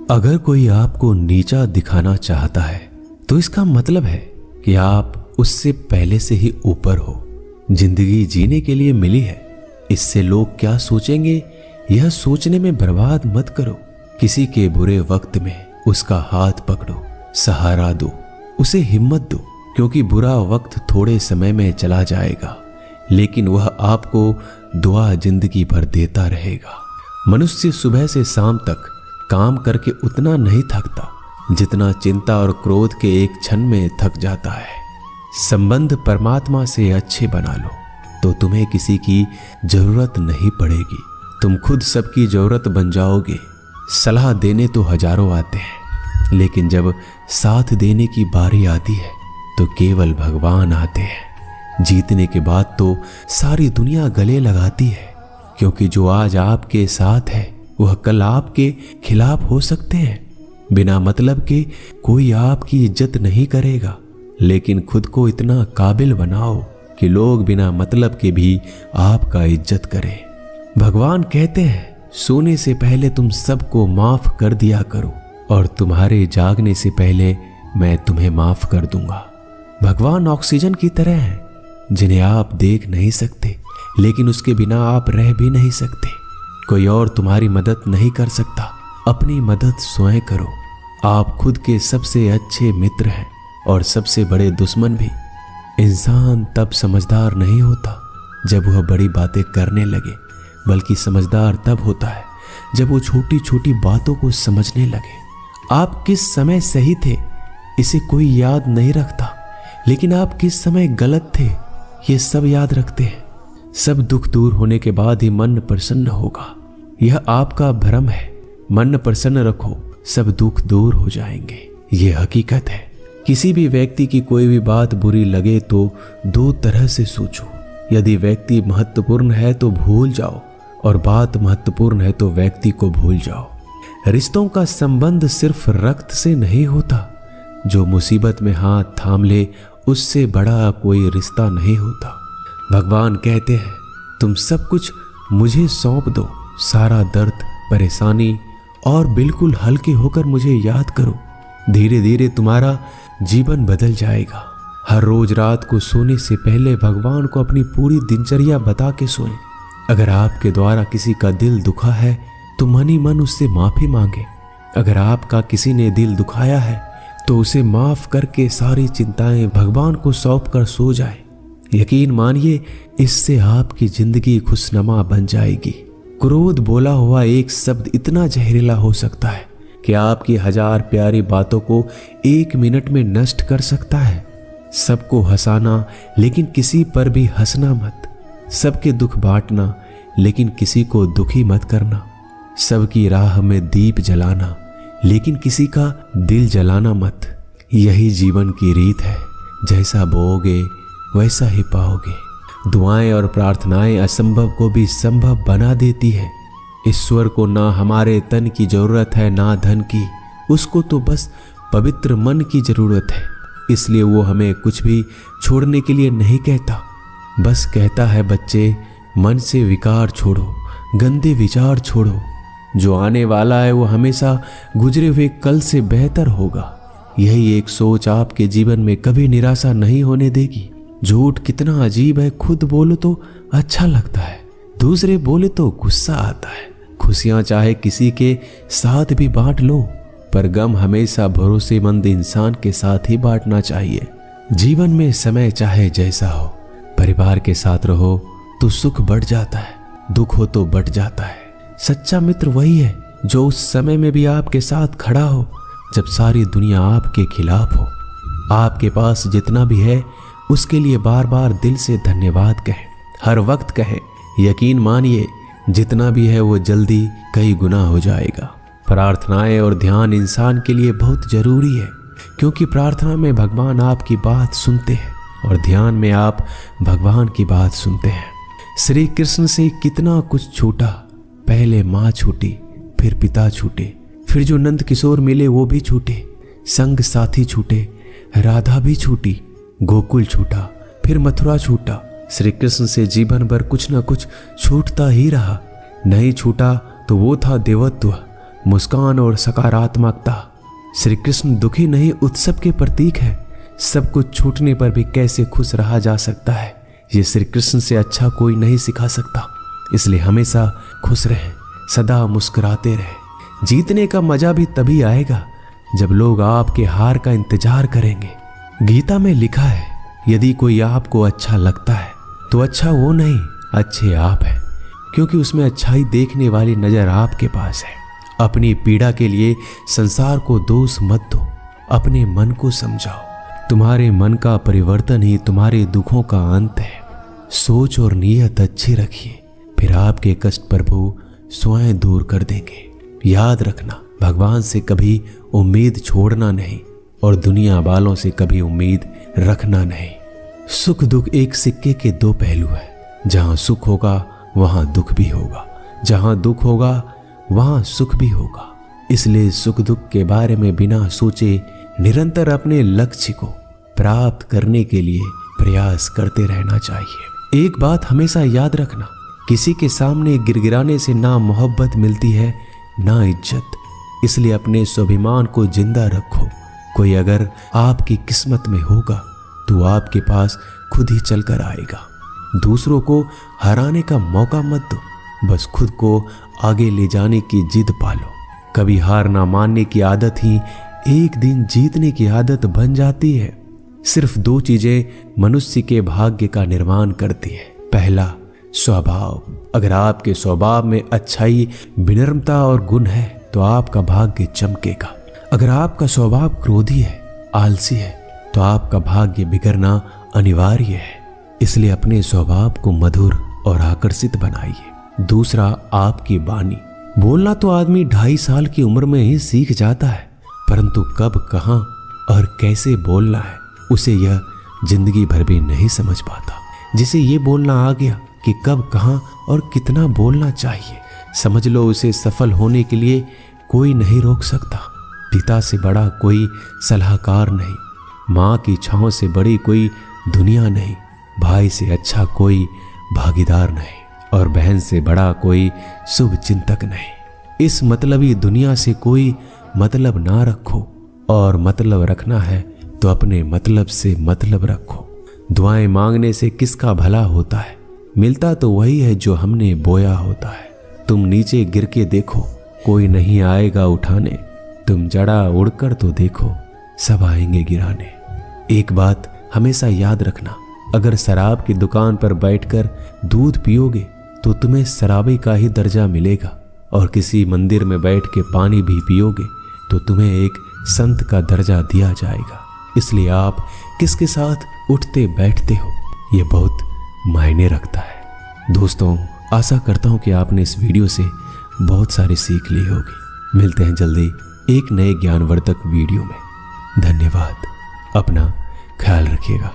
अगर कोई आपको नीचा दिखाना चाहता है तो इसका मतलब है कि आप उससे पहले से ही ऊपर हो। जिंदगी जीने के लिए मिली है, इससे लोग क्या सोचेंगे यह सोचने में बर्बाद मत करो। किसी के बुरे वक्त में उसका हाथ पकड़ो, सहारा दो, उसे हिम्मत दो, क्योंकि बुरा वक्त थोड़े समय में चला जाएगा लेकिन वह आपको दुआ जिंदगी भर देता रहेगा। मनुष्य सुबह से शाम तक काम करके उतना नहीं थकता जितना चिंता और क्रोध के एक क्षण में थक जाता है। संबंध परमात्मा से अच्छे बना लो तो तुम्हें किसी की जरूरत नहीं पड़ेगी, तुम खुद सबकी जरूरत बन जाओगे। सलाह देने तो हजारों आते हैं लेकिन जब साथ देने की बारी आती है तो केवल भगवान आते हैं। जीतने के बाद तो सारी दुनिया गले लगाती है, क्योंकि जो आज आपके साथ है वह कल आपके खिलाफ हो सकते हैं। बिना मतलब के कोई आपकी इज्जत नहीं करेगा, लेकिन खुद को इतना काबिल बनाओ कि लोग बिना मतलब के भी आपका इज्जत करें। भगवान कहते हैं सोने से पहले तुम सबको माफ कर दिया करो और तुम्हारे जागने से पहले मैं तुम्हें माफ कर दूंगा। भगवान ऑक्सीजन की तरह है जिन्हें आप देख नहीं सकते लेकिन उसके बिना आप रह भी नहीं सकते। कोई और तुम्हारी मदद नहीं कर सकता, अपनी मदद स्वयं करो। आप खुद के सबसे अच्छे मित्र हैं और सबसे बड़े दुश्मन भी। इंसान तब समझदार नहीं होता जब वह बड़ी बातें करने लगे, बल्कि समझदार तब होता है जब वो छोटी छोटी बातों को समझने लगे। आप किस समय सही थे इसे कोई याद नहीं रखता, लेकिन आप किस समय गलत थे ये सब याद रखते हैं। सब दुख दूर होने के बाद ही मन प्रसन्न होगा, यह आपका भ्रम है। मन प्रसन्न रखो, सब दुख दूर हो जाएंगे, ये हकीकत है। किसी भी व्यक्ति की कोई भी बात बुरी लगे तो दो तरह से सोचो। यदि व्यक्ति महत्वपूर्ण है तो भूल जाओ और बात महत्वपूर्ण है तो व्यक्ति को भूल जाओ। रिश्तों का संबंध सिर्फ रक्त से नहीं होता, जो मुसीबत में हाथ थाम ले उससे बड़ा कोई रिश्ता नहीं होता। भगवान कहते हैं तुम सब कुछ मुझे सौंप दो, सारा दर्द परेशानी, और बिल्कुल हल्के होकर मुझे याद करो। धीरे धीरे तुम्हारा जीवन बदल जाएगा। हर रोज रात को सोने से पहले भगवान को अपनी पूरी दिनचर्या बता के सोएं। अगर आपके द्वारा किसी का दिल दुखा है तो मन ही मन उससे माफी मांगे। अगर आपका किसी ने दिल दुखाया है तो उसे माफ करके सारी चिंताएं भगवान को सौंप कर सो जाए। यकीन मानिए इससे आपकी जिंदगी खुशनुमा बन जाएगी। क्रोध बोला हुआ एक शब्द इतना जहरीला हो सकता है कि आपकी हजार प्यारी बातों को एक मिनट में नष्ट कर सकता है। सबको हंसाना लेकिन किसी पर भी हंसना मत। सबके दुख बांटना लेकिन किसी को दुखी मत करना। सबकी राह में दीप जलाना लेकिन किसी का दिल जलाना मत। यही जीवन की रीत है, जैसा बोओगे वैसा ही पाओगे। दुआएं और प्रार्थनाएं असंभव को भी संभव बना देती है। ईश्वर को ना हमारे तन की जरूरत है ना धन की, उसको तो बस पवित्र मन की जरूरत है। इसलिए वो हमें कुछ भी छोड़ने के लिए नहीं कहता, बस कहता है बच्चे मन से विकार छोड़ो, गंदे विचार छोड़ो। जो आने वाला है वो हमेशा गुजरे हुए कल से बेहतर होगा। यही एक सोच आपके जीवन में कभी निराशा नहीं होने देगी। झूठ कितना अजीब है, खुद बोलो तो अच्छा लगता है, दूसरे बोले तो गुस्सा आता है। खुशियां चाहे किसी के साथ भी बांट लो, पर गम हमेशा भरोसेमंद इंसान के साथ ही बांटना चाहिए। जीवन में समय चाहे जैसा हो, परिवार के साथ रहो तो सुख बढ़ जाता है, दुख हो तो बढ़ जाता है। सच्चा मित्र वही है जो उस समय में भी आपके साथ खड़ा हो जब सारी दुनिया आपके खिलाफ हो। आपके पास जितना भी है उसके लिए बार बार दिल से धन्यवाद कहें, हर वक्त कहें। यकीन मानिए जितना भी है वो जल्दी कई गुना हो जाएगा। प्रार्थनाएं और ध्यान इंसान के लिए बहुत जरूरी है, क्योंकि प्रार्थना में भगवान आपकी बात सुनते हैं और ध्यान में आप भगवान की बात सुनते हैं। श्री कृष्ण से कितना कुछ छूटा, पहले माँ छूटी, फिर पिता छूटे, फिर जो नंद किशोर मिले वो भी छूटे, संग साथी छूटे, राधा भी छूटी, गोकुल छूटा, फिर मथुरा छूटा। श्री कृष्ण से जीवन भर कुछ न कुछ छूटता ही रहा। नहीं छूटा तो वो था देवत्व, मुस्कान और सकारात्मकता। श्री कृष्ण दुखी नहीं, उत्सव के प्रतीक है। सब कुछ छूटने पर भी कैसे खुश रहा जा सकता है, ये श्री कृष्ण से अच्छा कोई नहीं सिखा सकता। इसलिए हमेशा खुश रहें, सदा मुस्कुराते रहें। जीतने का मजा भी तभी आएगा जब लोग आपके हार का इंतजार करेंगे। गीता में लिखा है, यदि कोई आपको अच्छा लगता है तो अच्छा वो नहीं, अच्छे आप हैं, क्योंकि उसमें अच्छाई देखने वाली नजर आपके पास है। अपनी पीड़ा के लिए संसार को दोष मत दो, अपने मन को समझाओ। तुम्हारे मन का परिवर्तन ही तुम्हारे दुखों का अंत है। सोच और नीयत अच्छी रखिए, फिर आपके कष्ट प्रभु स्वयं दूर कर देंगे। याद रखना, भगवान से कभी उम्मीद छोड़ना नहीं और दुनिया वालों से कभी उम्मीद रखना नहीं। सुख दुख एक सिक्के के दो पहलू है। जहां सुख होगा वहां दुख भी होगा, जहां दुख होगा वहां सुख भी होगा। इसलिए सुख दुख के बारे में बिना सोचे निरंतर अपने लक्ष्य को प्राप्त करने के लिए प्रयास करते रहना चाहिए। एक बात हमेशा याद रखना, किसी के सामने गिड़गिड़ाने से ना मोहब्बत मिलती है ना इज्जत। इसलिए अपने स्वाभिमान को जिंदा रखो। कोई अगर आपकी किस्मत में होगा तो आपके पास खुद ही चलकर आएगा। दूसरों को हराने का मौका मत दो, बस खुद को आगे ले जाने की जिद पालो। कभी हार ना मानने की आदत ही एक दिन जीतने की आदत बन जाती है। सिर्फ दो चीजें मनुष्य के भाग्य का निर्माण करती है। पहला, स्वभाव। अगर आपके स्वभाव में अच्छाई, विनम्रता और गुण है तो आपका भाग्य चमकेगा। अगर आपका स्वभाव क्रोधी है, आलसी है, तो आपका भाग्य बिगड़ना अनिवार्य है। इसलिए अपने स्वभाव को मधुर और आकर्षित बनाइए। दूसरा, आपकी वाणी। बोलना तो आदमी 2.5 साल की उम्र में ही सीख जाता है, परंतु कब, कहां और कैसे बोलना है उसे यह जिंदगी भर भी नहीं समझ पाता। जिसे ये बोलना आ गया कि कब, कहां और कितना बोलना चाहिए, समझ लो उसे सफल होने के लिए कोई नहीं रोक सकता। पिता से बड़ा कोई सलाहकार नहीं, माँ की छांव से बड़ी कोई दुनिया नहीं, भाई से अच्छा कोई भागीदार नहीं और बहन से बड़ा कोई शुभ चिंतक नहीं। इस मतलबी दुनिया से कोई मतलब ना रखो, और मतलब रखना है तो अपने मतलब से मतलब रखो। दुआएं मांगने से किसका भला होता है? मिलता तो वही है जो हमने बोया होता है। तुम नीचे गिर के देखो, कोई नहीं आएगा उठाने। तुम जड़ा उड़कर तो देखो, सब आएंगे गिराने। एक बात हमेशा याद रखना, अगर शराब की दुकान पर बैठकर दूध पियोगे तो तुम्हें शराबी का ही दर्जा मिलेगा, और किसी मंदिर में बैठ के पानी भी पियोगे तो तुम्हें एक संत का दर्जा दिया जाएगा। इसलिए आप किसके साथ उठते बैठते हो ये बहुत मायने रखता है। दोस्तों, आशा करता हूँ कि आपने इस वीडियो से बहुत सारी सीख ली होगी। मिलते हैं जल्दी एक नए ज्ञानवर्धक वीडियो में। धन्यवाद। अपना ख्याल रखिएगा।